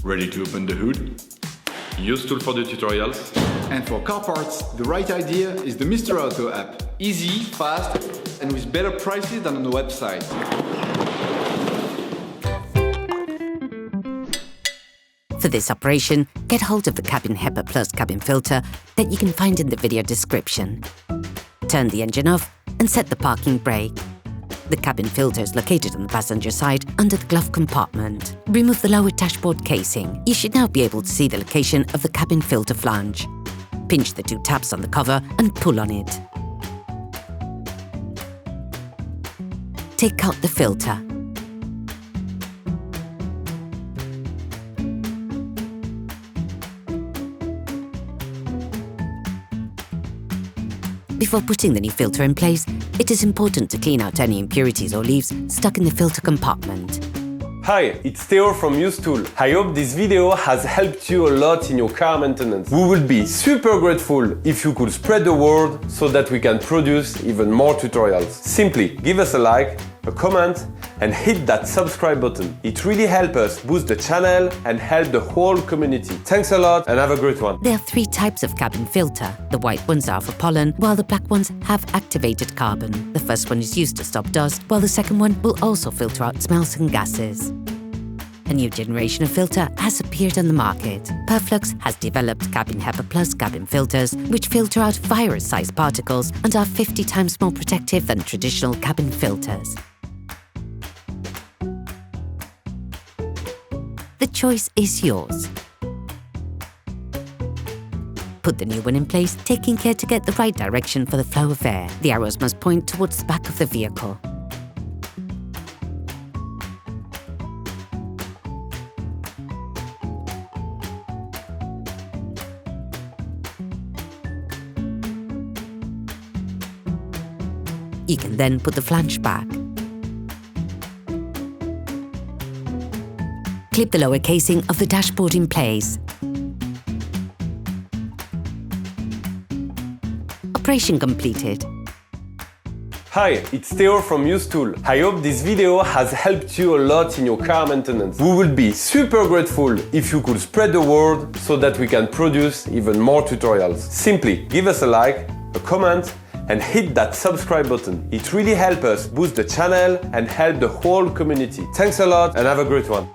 Ready to open the hood? UseTool for the tutorials. And for car parts, the right idea is the Mr. Auto app. Easy, fast, and with better prices than on the website. For this operation, get hold of the cabin HEPA Plus cabin filter that you can find in the video description. Turn the engine off and set the parking brake. The cabin filter is located on the passenger side under the glove compartment. Remove the lower dashboard casing. You should now be able to see the location of the cabin filter flange. Pinch the two tabs on the cover and pull on it. Take out the filter. Before putting the new filter in place, it is important to clean out any impurities or leaves stuck in the filter compartment. Hi, it's Theo from UseTool. I hope this video has helped you a lot in your car maintenance. We would be super grateful if you could spread the word so that we can produce even more tutorials. Simply give us a like, a comment, and hit that subscribe button. It really helps us boost the channel and help the whole community. Thanks a lot and have a great one. There are three types of cabin filter. The white ones are for pollen, while the black ones have activated carbon. The first one is used to stop dust, while the second one will also filter out smells and gases. A new generation of filter has appeared on the market. Perflux has developed cabin HEPA Plus cabin filters, which filter out virus-sized particles and are 50 times more protective than traditional cabin filters. The choice is yours. Put the new one in place, taking care to get the right direction for the flow of air. The arrows must point towards the back of the vehicle. You can then put the flange back. Clip the lower casing of the dashboard in place. Operation completed. Hi, it's Theo from UseTool. I hope this video has helped you a lot in your car maintenance. We would be super grateful if you could spread the word so that we can produce even more tutorials. Simply give us a like, a comment, and hit that subscribe button. It really helps us boost the channel and help the whole community. Thanks a lot and have a great one.